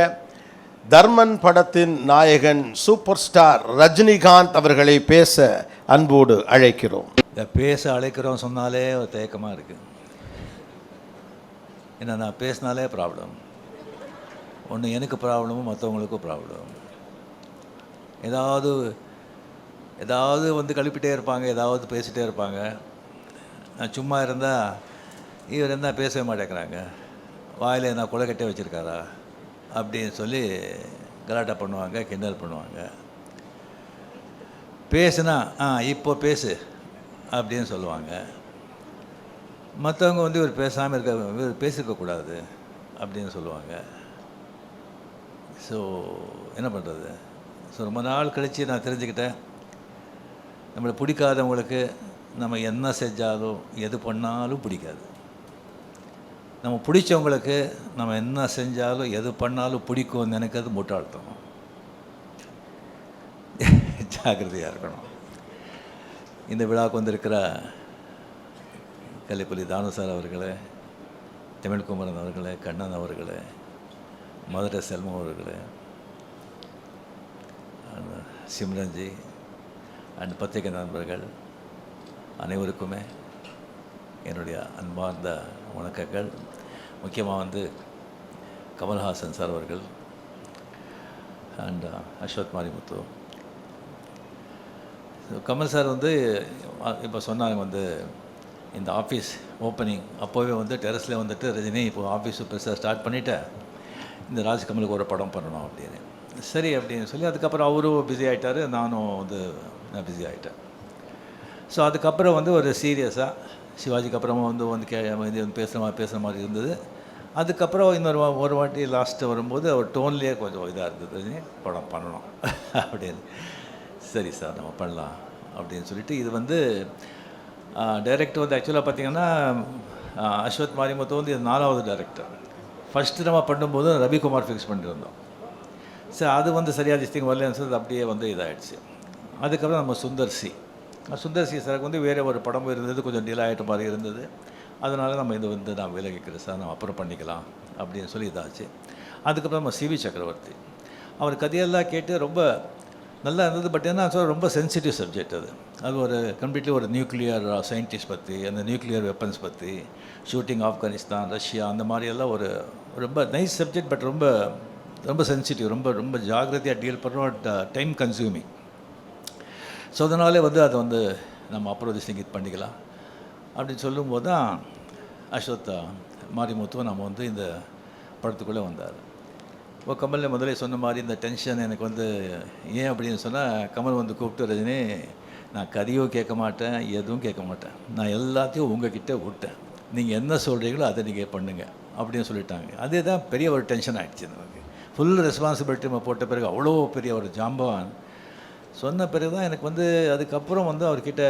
தர்மன் படத்தின் நாயகன் super star Rajinikanth அவர்களை பேச அன்போடு அழைக்கிறோம். பேச அழைக்கிறோம் சொன்னாலே ஒரு தயக்கமாக இருக்குது. ஏன்னா நான் பேசினாலே ப்ராப்ளம். ஒன்று எனக்கு ப்ராப்ளமும் மற்றவங்களுக்கும் ப்ராப்ளம். ஏதாவது வந்து கழிப்பிட்டே இருப்பாங்க, ஏதாவது பேசிகிட்டே இருப்பாங்க. நான் சும்மா இருந்தால் இவர் இருந்தால் பேசவே மாட்டேங்கிறாங்க. வாயில் என்ன கொலைக்கட்டே வச்சுருக்காரா அப்படின்னு சொல்லி கலாட்டா பண்ணுவாங்க, கிண்டல் பண்ணுவாங்க. பேசுனா இப்போ பேசு அப்படின்னு சொல்லுவாங்க. மற்றவங்க வந்து இவர் பேசாமல் இவர் பேசியிருக்கக்கூடாது அப்படின்னு சொல்லுவாங்க. ஸோ என்ன பண்ணுறது? ஸோ ரொம்ப நாள் கழித்து நான் தெரிஞ்சுக்கிட்டேன், நம்மளை பிடிக்காதவங்களுக்கு நம்ம என்ன செஞ்சாலும் எது பண்ணாலும் பிடிக்காது. நம்ம பிடிச்சவங்களுக்கு நம்ம என்ன செஞ்சாலும் எது பண்ணாலும் பிடிக்கும்னு நினைக்கிறது முட்டாள்தனம். ஜாக்கிரதையாக இருக்கணும். இந்த விழாவுக்கு வந்திருக்கிற கலைப்புலி தானு சார் அவர்களே, தமிழ்குமரன் அவர்களே, கண்ணன் அவர்களே, மதுரை செல்வம் அவர்களே, சிம்ரன்ஜி அண்ட் பத்திரிகை நண்பர்கள் அனைவருக்குமே என்னுடைய அன்பார்ந்த வணக்கங்கள். முக்கியமாக வந்து கமல்ஹாசன் சார் அவர்கள் அண்ட் அஸ்வத் மாரிமுத்து. கமல் சார் வந்து இப்போ சொன்னாங்க வந்து இந்த ஆஃபீஸ் ஓப்பனிங் அப்போவே வந்து டெரஸில் வந்துட்டு ரஜினி இப்போது ஆஃபீஸ் பெருசாக ஸ்டார்ட் பண்ணிவிட்டேன், இந்த ராஜ்கமலுக்கு ஒரு படம் பண்ணணும் அப்படின்னு. சரி அப்படின்னு சொல்லி அதுக்கப்புறம் அவரும் பிஸி ஆகிட்டார், நானும் வந்து நான் பிஸி ஆகிட்டேன். ஸோ அதுக்கப்புறம் வந்து ஒரு சீரியஸாக சிவாஜிக்கு அப்புறமா வந்து பேசுகிற மாதிரி இருந்தது. அதுக்கப்புறம் ஒரு வாட்டி லாஸ்ட்டு வரும்போது அவர் டோன்லேயே கொஞ்சம் இதாக இருந்தது, படம் பண்ணணும் அப்படின்னு. சரி சார் நம்ம பண்ணலாம் அப்படின்னு சொல்லிட்டு இது வந்து டைரக்டர் வந்து ஆக்சுவலாக பார்த்திங்கன்னா அஸ்வத் மாரிமுத்து வந்து இது 4வது டைரக்டர். ஃபஸ்ட்டு நம்ம பண்ணும்போது ரவிக்குமார் ஃபிக்ஸ் பண்ணியிருந்தோம். சரி அது வந்து சரியாக திஸ்டிங் வரலன்னு சொல்லி அப்படியே வந்து இதாகிடுச்சு. அதுக்கப்புறம் நம்ம சுந்தர் சி சாருக்கு வந்து வேறு ஒரு படம் இருந்தது, கொஞ்சம் டிலே ஆகிட்ட மாதிரி இருந்தது. அதனால் நம்ம இது வந்து நான் விலகிக்கிறேன் சார், நம்ம அப்புறம் பண்ணிக்கலாம் அப்படின்னு சொல்லி இதாச்சு. அதுக்கப்புறம் நம்ம சிவி சக்கரவர்த்தி, அவர் கதையெல்லாம் கேட்டு ரொம்ப நல்லா இருந்தது. பட் என்ன சொல்ல ரொம்ப சென்சிட்டிவ் சப்ஜெக்ட் அது ஒரு கம்ப்ளீட்லி ஒரு நியூக்ளியர் சயின்டிஸ்ட் பற்றி, அந்த நியூக்ளியர் வெப்பன்ஸ் பற்றி, ஷூட்டிங் ஆப்கானிஸ்தான், ரஷ்யா, அந்த மாதிரியெல்லாம் ஒரு ரொம்ப நைஸ் சப்ஜெக்ட். பட் ரொம்ப ரொம்ப சென்சிட்டிவ், ரொம்ப ரொம்ப ஜாகிரதையாக டீல் பண்ணுறோம், டைம் கன்சியூமிங். ஸோ அதனாலே வந்து அதை வந்து நம்ம அப்புறம் திஸ்டிங் இது பண்ணிக்கலாம் அப்படின்னு சொல்லும்போது தான் அஸ்வத் மாரிமுத்துவை நம்ம வந்து இந்த படத்துக்குள்ளே வந்தார். இப்போ கமலில் முதலே சொன்ன மாதிரி இந்த டென்ஷன் எனக்கு வந்து ஏன் அப்படின்னு சொன்னால், கமல் வந்து கூப்பிட்டு ரஜினி நான் கதையும் கேட்க மாட்டேன், எதுவும் கேட்க மாட்டேன், நான் எல்லாத்தையும் உங்ககிட்ட விட்டேன், நீங்கள் என்ன சொல்கிறீங்களோ அதை நீங்கள் பண்ணுங்கள் அப்படின்னு சொல்லிட்டாங்க. அதே தான் பெரிய ஒரு டென்ஷன் ஆகிடுச்சு நமக்கு. ஃபுல் ரெஸ்பான்சிபிலிட்டி நம்ம போட்ட பிறகு அவ்வளோ பெரிய ஒரு ஜாம்பவான் சொன்ன பிறகு தான் எனக்கு வந்து அதுக்கப்புறம் வந்து அவர்கிட்ட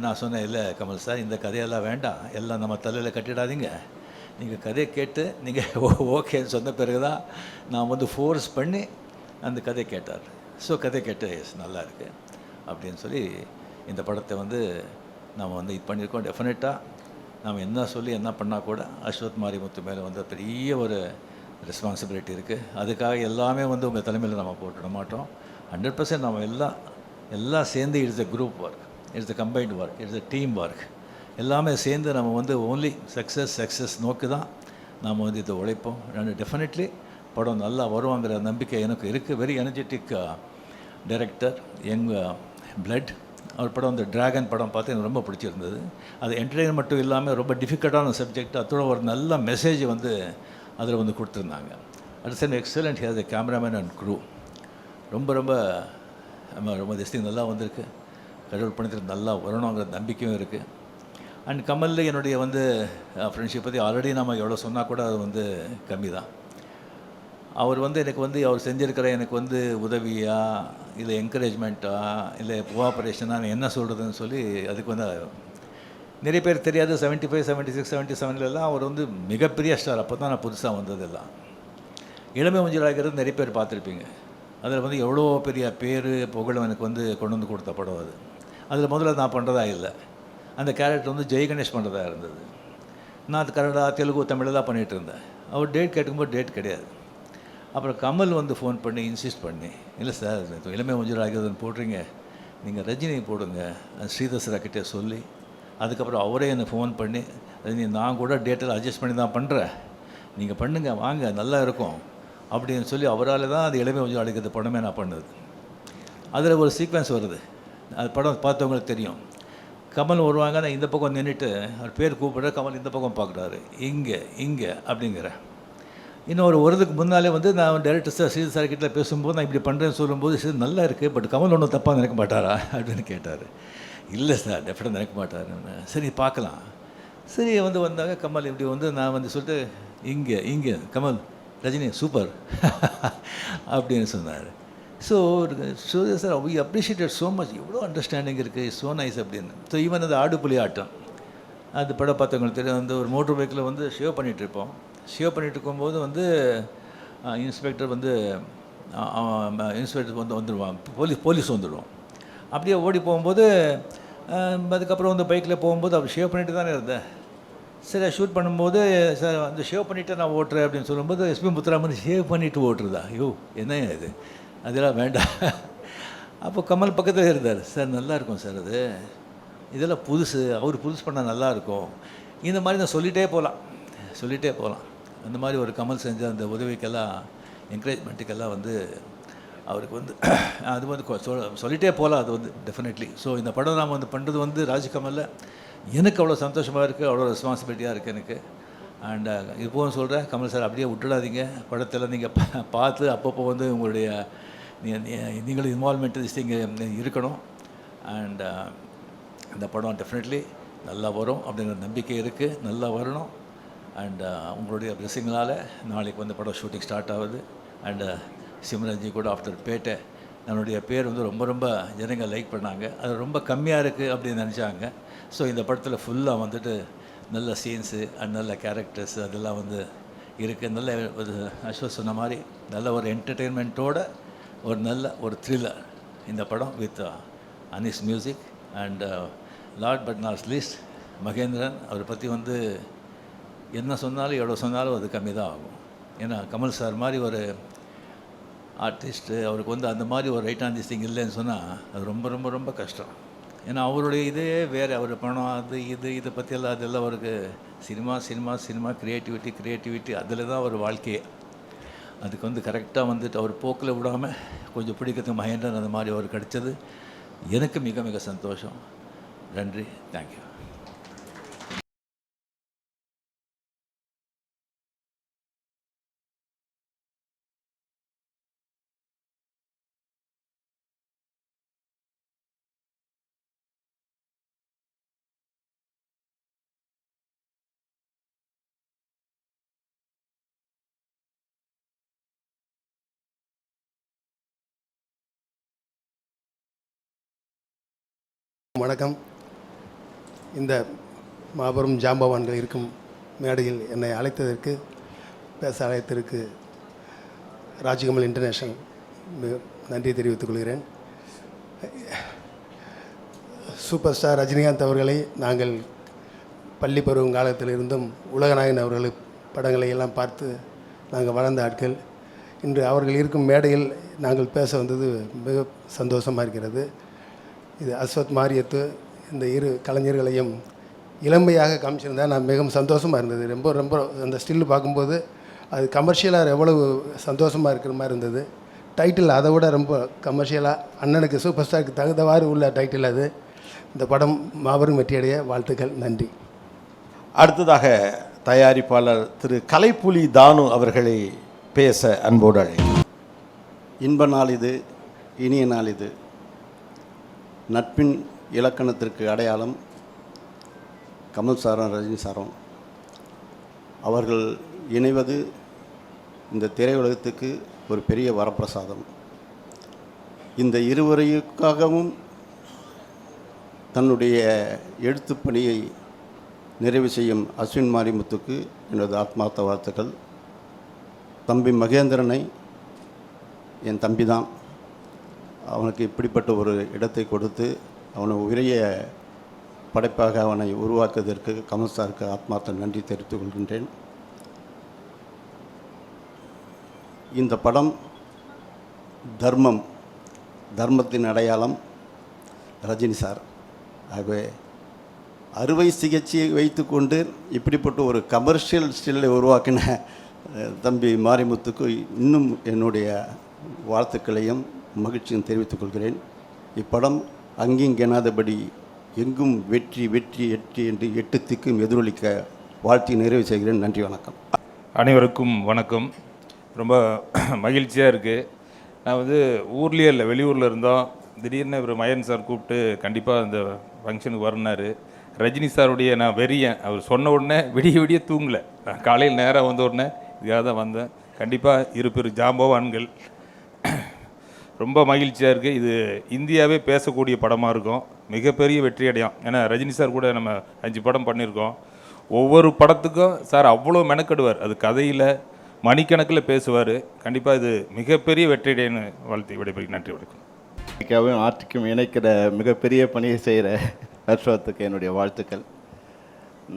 நான் சொன்னேன், இல்லை கமல் சார் இந்த கதையெல்லாம் வேண்டாம், எல்லாம் நம்ம தலையில் கட்டிடாதீங்க, நீங்கள் கதையை கேட்டு நீங்கள் ஓகேன்னு சொன்ன பிறகு தான் நான் வந்து ஃபோர்ஸ் பண்ணி அந்த கதையை கேட்டார். ஸோ கதை கேட்டு நல்லா இருக்குது அப்படின்னு சொல்லி இந்த படத்தை வந்து நாம் வந்து இது பண்ணியிருக்கோம். டெஃபினட்டாக நாம் என்ன சொல்லி என்ன பண்ணால் கூட அஸ்வத் மாரிமுத்து மேலே வந்து பெரிய ஒரு ரெஸ்பான்சிபிலிட்டி இருக்குது. அதுக்காக எல்லாமே வந்து உங்கள் தலைமையில் நம்ம போட்டுட மாட்டோம். 100% நம்ம எல்லாம் சேர்ந்து it's a group work, it's a combined work, it's a team work. எல்லாமே சேர்ந்து நம்ம வந்து ஓன்லி சக்ஸஸ் நோக்கி தான் நாம் வந்து இதை உழைப்போம். டெஃபினெட்லி படம் நல்லா வருவாங்கிற நம்பிக்கை எனக்கு இருக்குது. Very energetic director, young blood. அவர் படம் அந்த டிராகன் படம் பார்த்து எனக்கு ரொம்ப பிடிச்சிருந்தது. அது என்டர்டெயின் மட்டும் இல்லாமல் ரொம்ப டிஃபிகல்ட்டான சப்ஜெக்ட், அதோட ஒரு நல்ல மெசேஜ் வந்து அதில் வந்து கொடுத்துருந்தாங்க. At same excellent has a cameraman and crew. ரொம்ப ரொம்ப ரொம்ப திஸ்டிங் நல்லா வந்திருக்கு. கடவுள் பணத்தில் நல்லா வரணுங்கிற நம்பிக்கையும் இருக்குது. அண்ட் கமலில் என்னுடைய வந்து ஃப்ரெண்ட்ஷிப் பற்றி ஆல்ரெடி நம்ம எவ்வளோ சொன்னால் கூட அது வந்து கம்மி தான். அவர் வந்து எனக்கு வந்து அவர் செஞ்சுருக்கிற எனக்கு வந்து உதவியா இல்லை என்கரேஜ்மெண்ட்டா இல்லை கோஆப்ரேஷனாக என்ன சொல்கிறதுன்னு சொல்லி அதுக்கு வந்து நிறைய பேர் தெரியாது. 75, 76, 77 அவர் வந்து மிகப்பெரிய ஸ்டார். அப்போ தான் நான் புதுசாக வந்ததெல்லாம். இளமை மஞ்சளாகிறது நிறைய பேர் பார்த்துருப்பீங்க. அதில் வந்து எவ்வளோ பெரிய பேர் புகழும் எனக்கு வந்து கொண்டு வந்து கொடுத்த படம் அது. அதில் முதல்ல நான் பண்ணுறதா இல்லை, அந்த கேரக்டர் வந்து ஜெய் கணேஷ் பண்ணுறதா இருந்தது. நான் அது கன்னடா, தெலுங்கு, தமிழில் தான் பண்ணிகிட்டு இருந்தேன். அவர் டேட் கேட்கும்போது டேட் கிடையாது. அப்புறம் கமல் வந்து ஃபோன் பண்ணி இன்சிஸ்ட் பண்ணி, இல்லை சார் இளமை மஞ்சள் ஆகிறதுன்னு போடுறீங்க, நீங்கள் ரஜினி போடுங்க ஸ்ரீதர் சார்கிட்டே சொல்லி, அதுக்கப்புறம் அவரே என்னை ஃபோன் பண்ணி, ரஜினி நான் கூட டேட்டில் அட்ஜஸ்ட் பண்ணி தான் பண்ணுறேன், நீங்கள் பண்ணுங்கள் வாங்க நல்லா இருக்கும் அப்படின்னு சொல்லி அவரால் தான் அது இளமை மஞ்சள் அழைக்கிறது படமே நான் பண்ணுது. அதில் ஒரு சீக்வன்ஸ் வருது, அது படம் பார்த்தவங்களுக்கு தெரியும். கமல் வருவாங்க, நான் இந்த பக்கம் நின்றுட்டு அவர் பேர் கூப்பிட்ற, கமல் இந்த பக்கம் பார்க்குறாரு, இங்கே இங்கே அப்படிங்கிற. இன்னும் ஒரு வருதுக்கு முன்னாலே வந்து நான் டைரக்டர் சார் ஸ்ரீதர் சார் கிட்ட பேசும்போது நான் இப்படி பண்ணுறேன்னு சொல்லும்போது சரி நல்லா இருக்குது, பட் கமல் ஒன்றும் தப்பாக நினைக்க மாட்டாரா அப்படின்னு கேட்டார். இல்லை சார் டெஃபினட்டாக நினைக்க மாட்டாருன்னு. சரி பார்க்கலாம். சரி வந்தாங்க கமல் இப்படி நான் சொல்லிட்டு இங்கே இங்கே கமல் ரஜினி சூப்பர் அப்படின்னு சொன்னார். So Suriya sir we appreciated so much, எவ்வளோ அண்டர்ஸ்டாண்டிங் இருக்குது, ஸோ நைஸ் அப்படின்னு. ஸோ ஈவன் அந்த ஆடுபுலி ஆட்டம் அந்த படம் பார்த்தவங்களுக்கு தெரியும். ஒரு மோட்டர் பைக்கில் ஷேவ் பண்ணிகிட்ருப்போம். ஷேவ் பண்ணிகிட்டு இருக்கும்போது இன்ஸ்பெக்டர் இன்ஸ்பெக்டர் வந்துடுவான், போலீஸ் வந்துடுவோம். அப்படியே ஓடி போகும்போது அதுக்கப்புறம் பைக்கில் போகும்போது அவர் ஷேவ் பண்ணிட்டு தானே இருந்தேன். சரி ஷூட் பண்ணும்போது சார் ஷேவ் பண்ணிவிட்டு நான் ஓட்டுறேன் அப்படின்னு சொல்லும்போது எஸ்பி முத்துராமன் ஷேவ் பண்ணிவிட்டு ஓட்டுறதா, ஐயோ என்ன இது, அதெல்லாம் வேண்டாம். அப்போ கமல் பக்கத்தில் இருந்தார். சார் நல்லாயிருக்கும் சார், இதெல்லாம் புதுசு, அவர் புதுசு பண்ணால் நல்லாயிருக்கும். இந்த மாதிரி நான் சொல்லிகிட்டே போகலாம். அந்த மாதிரி ஒரு கமல் செஞ்ச அந்த உதவிக்கெல்லாம் என்கரேஜ்மெண்ட்டுக்கெல்லாம் அவருக்கு அது சொல்லிகிட்டே போகலாம். அது டெஃபினெட்லி. ஸோ இந்த படம் நாம் பண்ணுறது ராஜ்கமலில் எனக்கு அவ்வளோ சந்தோஷமாக இருக்குது, அவ்வளோ ரெஸ்பான்சிபிலிட்டியாக இருக்குது எனக்கு. அண்ட் இப்போவும் சொல்கிறேன், கமல் சார் அப்படியே விட்டுடாதீங்க. படத்தில் நீங்கள் பார்த்து அப்பப்போ உங்களுடைய நீங்களும் இன்வால்மெண்ட் இங்கே இருக்கணும். அண்ட் இந்த படம் டெஃபினெட்லி நல்லா வரும் அப்படிங்கிற நம்பிக்கை இருக்குது, நல்லா வரணும். அண்ட் உங்களுடைய பிளெஸிங்களால் நாளைக்கு படம் ஷூட்டிங் ஸ்டார்ட் ஆகுது. அண்டு சிம்ரன்ஜி கூட ஆஃப்டர் பேட்டை என்னுடைய பேர் ரொம்ப ரொம்ப ஜனங்கள் லைக் பண்ணாங்க. அது ரொம்ப கம்மியாக இருக்குது அப்படின்னு நினச்சாங்க. ஸோ இந்த படத்தில் ஃபுல்லாக நல்ல சீன்ஸு அண்ட் நல்ல கேரக்டர்ஸ் அதெல்லாம் இருக்குது. நல்ல ஒரு அஸ்வத் சொன்ன மாதிரி நல்ல ஒரு என்டர்டெயின்மெண்ட்டோட நல்ல ஒரு த்ரில்லர் இந்த படம் with Anis music. And Lord but not least Mahendran, அவரை பற்றி என்ன சொன்னாலும் எவ்வளோ சொன்னாலும் அது கம்மி தான் ஆகும். ஏன்னா கமல் சார் மாதிரி ஒரு ஆர்டிஸ்ட்டு அவருக்கு அந்த மாதிரி ஒரு ரைட் ஆன் திஸ் திங் இல்லைன்னு சொன்னால் அது ரொம்ப ரொம்ப ரொம்ப கஷ்டம். ஏன்னா அவருடைய இதே வேறு, அவர் பணம் அது இதை பற்றியெல்லாம் அதெல்லாம் அவருக்கு சினிமா க்ரியேட்டிவிட்டி அதில் தான் ஒரு வாழ்க்கையே. அதுக்கு கரெக்டாக அவர் போக்கில் விடாமல் கொஞ்சம் பிடிக்கிறதுக்கு மகேந்திரன் அந்த மாதிரி அவர் கிடச்சது எனக்கு மிக மிக சந்தோஷம். நன்றி, தேங்க்யூ. வணக்கம். இந்த மாபெரும் ஜாம்பவான்கள் இருக்கும் மேடையில் என்னை அழைத்ததற்கு, பேச அழைத்ததற்கு ராஜ்கமல் இன்டர்நேஷ்னல் நன்றி தெரிவித்துக் கொள்கிறேன். சூப்பர் ஸ்டார் ரஜினிகாந்த் அவர்களை நாங்கள் பள்ளி பருவம் காலத்திலிருந்தும் உலகநாயகன் அவர்கள் படங்களை எல்லாம் பார்த்து நாங்கள் வளர்ந்த ஆட்கள். இன்று அவர்கள் இருக்கும் மேடையில் நாங்கள் பேச வந்தது மிக சந்தோஷமாக இருக்கிறது. இது அஸ்வத் மாரியத்து இந்த இரு கலைஞர்களையும் இளமையாக காமிச்சிருந்தால் நான் மிகவும் சந்தோஷமாக இருந்தது. ரொம்ப ரொம்ப அந்த ஸ்டில்லு பார்க்கும்போது அது கமர்ஷியலாக எவ்வளவு சந்தோஷமாக இருக்கிற மாதிரி இருந்தது. டைட்டில் அதை விட ரொம்ப கமர்ஷியலாக அண்ணனுக்கு சூப்பர் ஸ்டாருக்கு தகுந்தவாறு உள்ள டைட்டில் அது. இந்த படம் மாபெரும் வெற்றியடைய வாழ்த்துக்கள். நன்றி. அடுத்ததாக தயாரிப்பாளர் திரு கலைப்புலி தானு அவர்களை பேச அன்போடு அழைக்கிறேன். இன்ப நாள் இது, இனிய நாள் இது. நட்பின் இலக்கணத்திற்கு அடையாளம் கமல் சாரும் ரஜினி சாரும். அவர்கள் இணைவது இந்த திரையுலகத்துக்கு ஒரு பெரிய வரப்பிரசாதம். இந்த இருவரைக்காகவும் தன்னுடைய எழுத்துப் பணியை நிறைவு செய்யும் அஸ்வின் மாரிமுத்துக்கு எனது ஆத்மார்த்த வாழ்த்துக்கள். தம்பி மகேந்திரனை, என் தம்பி தான், அவனுக்கு இப்படிப்பட்ட ஒரு இடத்தை கொடுத்து அவனை உரிய படைப்பாக அவனை உருவாக்குவதற்கு கமல் சாருக்கு ஆத்மார்த்த நன்றி தெரிவித்துக் கொள்கின்றேன். இந்த படம் தர்மத்தின் அடையாளம் ரஜினி சார். ஆகவே அறுவை சிகிச்சையை வைத்துக்கொண்டு இப்படிப்பட்ட ஒரு கமர்ஷியல் ஸ்டில்லை உருவாக்கின தம்பி மாரிமுத்துக்கு இன்னும் என்னுடைய வாழ்த்துக்களையும் மகிழ்ச்சியும் தெரிவித்துக் கொள்கிறேன். இப்படம் அங்கிங்கெனாதபடி எங்கும் வெற்றி வெற்றி வெற்றி என்று 8 திக்கும் எதிரொலிக்க வாழ்த்தி நிறைவு செய்கிறேன். நன்றி, வணக்கம். அனைவருக்கும் வணக்கம். ரொம்ப மகிழ்ச்சியாக இருக்குது. நான் வந்து ஊர்லேயே இல்லை, வெளியூரில் இருந்தோம். திடீர்னு இவர் மயன் சார் கூப்பிட்டு கண்டிப்பாக அந்த ஃபங்க்ஷனுக்கு வரனார். ரஜினி சாருடைய நான் வெறியன். அவர் சொன்ன உடனே விடிய விடிய தூங்கலை. நான் காலையில் நேராக வந்த உடனே இதுக்காக தான் வந்தேன். கண்டிப்பாக இரு ஜாம்பவான்கள். ரொம்ப மகிழ்ச்சியாக இருக்குது. இது இந்தியாவே பேசக்கூடிய படமாக இருக்கும். மிகப்பெரிய வெற்றி அடையும். ஏன்னா ரஜினி சார் கூட நம்ம 5 படம் பண்ணியிருக்கோம். ஒவ்வொரு படத்துக்கும் சார் அவ்வளோ மெனக்கெடுவார். அது கதையில் மணிக்கணக்கில் பேசுவார். கண்டிப்பாக இது மிகப்பெரிய வெற்றி அடையன்னு வாழ்த்து விடைபெறுகிறேன். நன்றி, வணக்கம். அமெரிக்காவும் ஆர்டிக்கும் இணைக்கிற மிகப்பெரிய பணியை செய்கிற ஹர்ஷ்வத்துக்கு என்னுடைய வாழ்த்துக்கள்.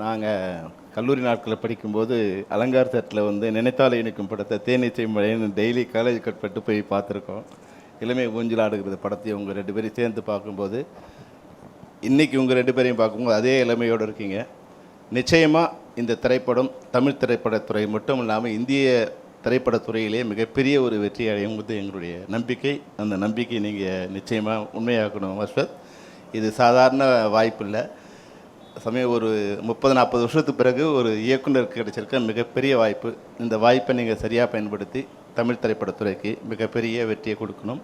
நாங்கள் கல்லூரி நாட்களில் படிக்கும்போது அலங்கார் தேட்டரில் வந்து நினைத்தாலே இணைக்கும் படத்தை தேனீச்சை மழைன்னு டெய்லி காலேஜ் கட்பட்டு போய் பார்த்துருக்கோம். இளமை ஊஞ்சல் ஆடுகிறது படத்தையும் உங்கள் 2 பேரையும் சேர்ந்து பார்க்கும்போது, இன்றைக்கி உங்கள் 2 பேரையும் பார்க்கும்போது அதே இளமையோடு இருக்கீங்க. நிச்சயமாக இந்த திரைப்படம் தமிழ் திரைப்படத்துறை மட்டும் இல்லாமல் இந்திய திரைப்படத்துறையிலே மிகப்பெரிய ஒரு வெற்றி அடையும் போது எங்களுடைய நம்பிக்கை. அந்த நம்பிக்கை நீங்கள் நிச்சயமாக உண்மையாக்கணும் ஹர்ஷ்வத். இது சாதாரண வாய்ப்பு இல்லை. சமயம் ஒரு 30-40 வருஷத்துக்கு பிறகு ஒரு இயக்குனருக்கு கிடைச்சிருக்க மிகப்பெரிய வாய்ப்பு. இந்த வாய்ப்பை நீங்கள் சரியாக பயன்படுத்தி தமிழ் திரைப்படத்துறைக்கு மிகப்பெரிய வெற்றியை கொடுக்கணும்.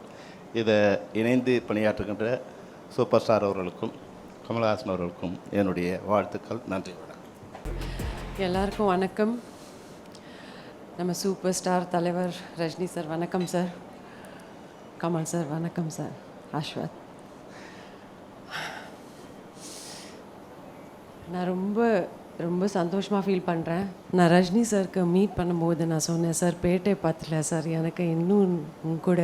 இதை இணைந்து பணியாற்றுகின்ற சூப்பர் ஸ்டார் அவர்களுக்கும் கமல்ஹாசன் அவர்களுக்கும் என்னுடைய வாழ்த்துக்கள். நன்றி, வணக்கம். எல்லாருக்கும் வணக்கம். நம்ம சூப்பர் ஸ்டார் தலைவர் ரஜினி சார் வணக்கம் சார். கமல் சார் வணக்கம் சார். அஸ்வத், நான் ரொம்ப ரொம்ப சந்தோஷமாக ஃபீல் பண்ணுறேன். நான் ரஜினி சாருக்கு மீட் பண்ணும்போது நான் சொன்னேன், சார் பேட்டை பத்தல சார், எனக்கு இன்னும் உங்க கூட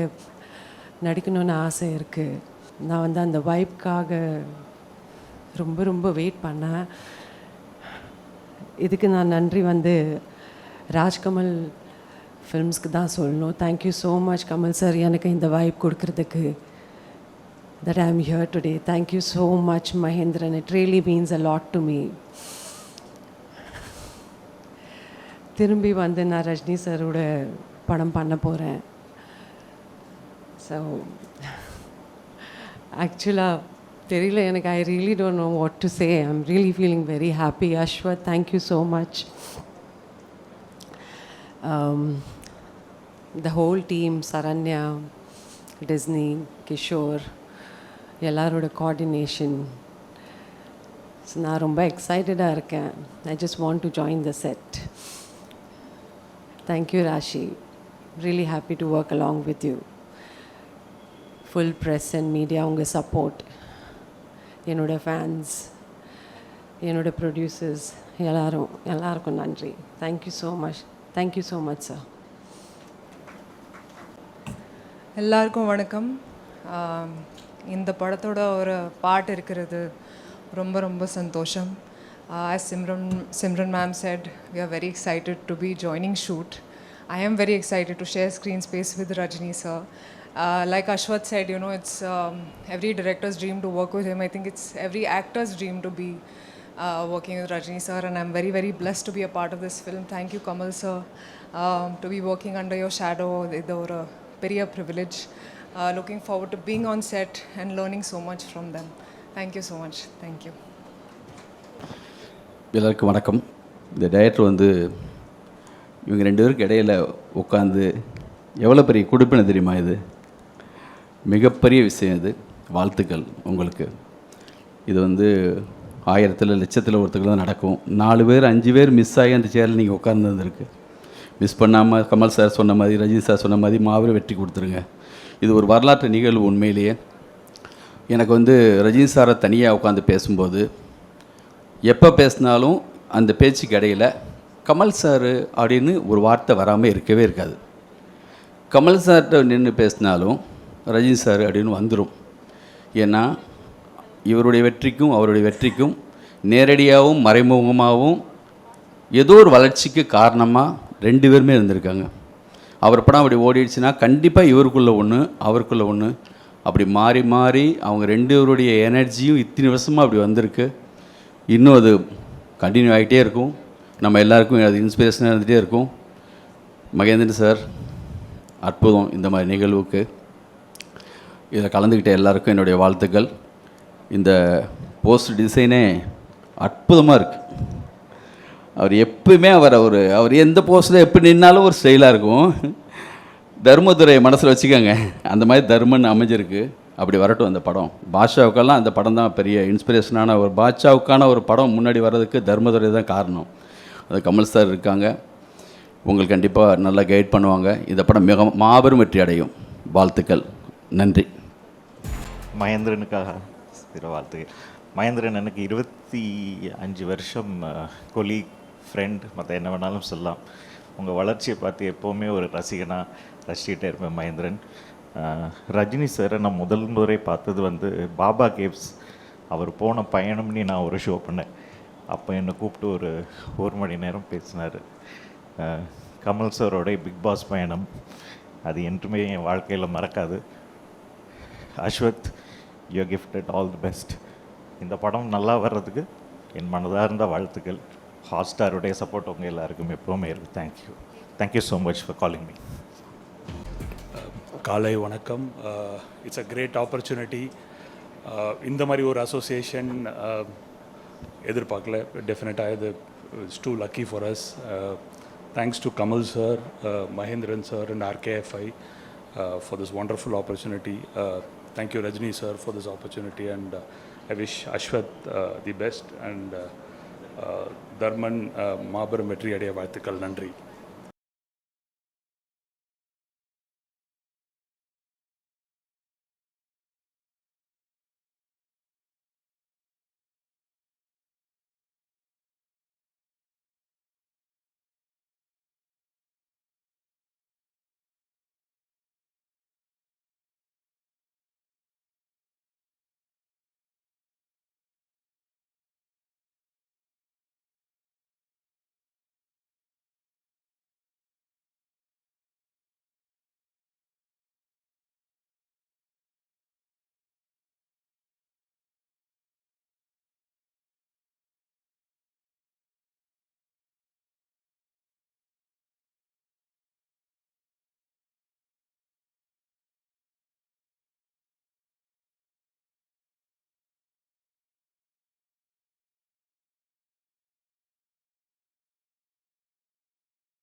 நடிக்கணும்னு ஆசை இருக்குது. நான் வந்து அந்த வைப்காக ரொம்ப ரொம்ப வெயிட் பண்ணேன். இதுக்கு நான் நன்றி வந்து ராஜ்கமல் ஃபிலிம்ஸ்க்கு தான் சொல்லணும். Thank you so much Kamal sir, எனக்கு இந்த வைப் கொடுக்கறதுக்கு. That I am here today. Thank you so much, Mahendran. It really means a lot to me. திரும்பி வந்து நான் ரஜினி சாரோட படம் பண்ண போகிறேன். ஸோ ஆக்சுவலாக தெரியல எனக்கு. I really don't know what to say. I am really feeling very happy. Ashwath, thank you so much. The whole team, Saranya, Disney, Kishore, எல்லாரோட கோஆர்டினேஷன். ஸோ நான் ரொம்ப எக்ஸைட்டடாக இருக்கேன். I just want to join the set. Thank you Raashi. Really happy to work along with you. Full press and media, உங்கள் support, என்னோட fans, என்னோட producers எல்லாருக்கும் நன்றி. Thank you so much. Thank you so much sir. எல்லாருக்கும் வணக்கம். இந்த படத்தோட ஒரு பாட்டு இருக்கிறது ரொம்ப ரொம்ப சந்தோஷம். As Simran ma'am said, we are very excited to be joining shoot. I am very excited to share screen space with Rajni sir. Like Ashwath said, you know, it's every director's dream to work with him. I think it's every actor's dream to be working with Rajni sir, and I'm very very blessed to be a part of this film. Thank you Kamal sir. To be working under your shadow, இது ஒரு பெரிய privilege. Looking forward to being on set and learning so much from them. Thank you so much. Thank you. எல்லாருக்கும் வணக்கம். இந்த director வந்து இவங்க 2 பேருக்கு இடையில் உட்காந்து எவ்வளோ பெரிய கொடுப்பினை தெரியுமா? இது மிகப்பெரிய விஷயம். இது வாழ்த்துக்கள் உங்களுக்கு. இது வந்து 1000 லட்சத்தில் ஒருத்தருக்கு தான் நடக்கும். 4 பேர் 5 பேர் மிஸ் ஆகி அந்த சேரில் நீங்கள் உட்கார்ந்துருக்கு. மிஸ் பண்ணாமல் கமல் சார் சொன்ன மாதிரி, ரஜினி சார் சொன்ன மாதிரி மாபெரும் வெற்றி கொடுத்துருங்க. இது ஒரு வரலாற்று நிகழ்வு. உண்மையிலேயே எனக்கு வந்து ரஜினி சாரை தனியாக உட்காந்து பேசும்போது எப்போ பேசினாலும் அந்த பேச்சுக்கு இடையில் கமல் சார் அப்படின்னு ஒரு வார்த்தை வராமல் இருக்கவே இருக்காது. கமல் சார்கிட்ட நின்று பேசினாலும் ரஜினி சார் அப்படின்னு வந்துடும். ஏன்னா இவருடைய வெற்றிக்கும் அவருடைய வெற்றிக்கும் நேரடியாகவும் மறைமுகமாகவும் ஏதோ ஒரு வளர்ச்சிக்கு காரணமாக 2 பேருமே இருந்திருக்காங்க. அவர் படம் அப்படி ஓடிடுச்சுன்னா கண்டிப்பாக இவருக்குள்ளே ஒன்று அவருக்குள்ளே ஒன்று அப்படி மாறி மாறி அவங்க 2 பேருடைய எனர்ஜியும் இத்தனை வருஷமாக அப்படி வந்திருக்கு. இன்னும் அது கண்டினியூ ஆகிட்டே இருக்கும். நம்ம எல்லாருக்கும் அது இன்ஸ்பிரேஷனாக இருந்துகிட்டே இருக்கும். மகேந்திரன் சார் அற்புதம் இந்த மாதிரி நிகழ்வுக்கு. இதில் கலந்துக்கிட்ட எல்லாருக்கும் என்னுடைய வாழ்த்துக்கள். இந்த போஸ்ட் டிசைனே அற்புதமாக இருக்குது. அவர் எப்பவுமே அவர் எந்த போஸ்ட்டில் எப்படி நின்னாலும் ஒரு ஸ்டைலாக இருக்கும். தர்மதுரை மனசில் வச்சுக்கோங்க, அந்த மாதிரி தர்மன் அமைஞ்சிருக்கு. அப்படி வரட்டும் அந்த படம். பாட்ஷாவுக்கெல்லாம் அந்த படம் தான் பெரிய இன்ஸ்பிரேஷனான ஒரு பாட்ஷாவுக்கான ஒரு படம் முன்னாடி வர்றதுக்கு தர்மதுரை தான் காரணம். அது கமல் சார் இருக்காங்க, உங்களுக்கு கண்டிப்பாக நல்லா கைட் பண்ணுவாங்க. இந்த படம் மிக மாபெரும் வெற்றி அடையும். வாழ்த்துக்கள், நன்றி. மகேந்திரனுக்காக சில வாழ்த்துக்கள். மகேந்திரன் எனக்கு 25 வருஷம் கொலீக், ஃப்ரெண்ட், மற்ற என்ன வேணாலும் சொல்லலாம். உங்கள் வளர்ச்சியை பார்த்து எப்போவுமே ஒரு ரசிகனாக ரசிச்சுட்டே இருப்பேன் மகேந்திரன். ரஜினி சாரை நான் முதல் முறை பார்த்தது வந்து பாபா கேவ்ஸ், அவர் போன பயணம்னு நான் ஒரு ஷோ பண்ணேன். அப்போ என்னை கூப்பிட்டு ஒரு மணி நேரம் பேசினார். கமல் சாரோடைய பிக் பாஸ் பயணம் அது என்றுமே என் வாழ்க்கையில் மறக்காது. Ashwath, you gifted all the best. இந்த படம் நல்லா வர்றதுக்கு என் மனதார்ந்த வாழ்த்துக்கள். ஹாட்ஸ்டாருடைய சப்போர்ட் உங்கள் எல்லாருக்கும் எப்போவுமே இருக்குது. Thank you so much for calling me. காலை வணக்கம். It's a great opportunity. இந்த மாதிரி ஒரு அசோசியேஷன் எதிர்பார்க்கல. டெஃபினட்டாக இது it's too lucky for us. Thanks to Kamal sir, Mahendran sir and RKFI for this wonderful opportunity. Thank you Rajni sir for this opportunity, and I wish Ashwath the best, and Dharman மாபெரும் வெற்றி அடைய வாழ்த்துக்கள். நன்றி.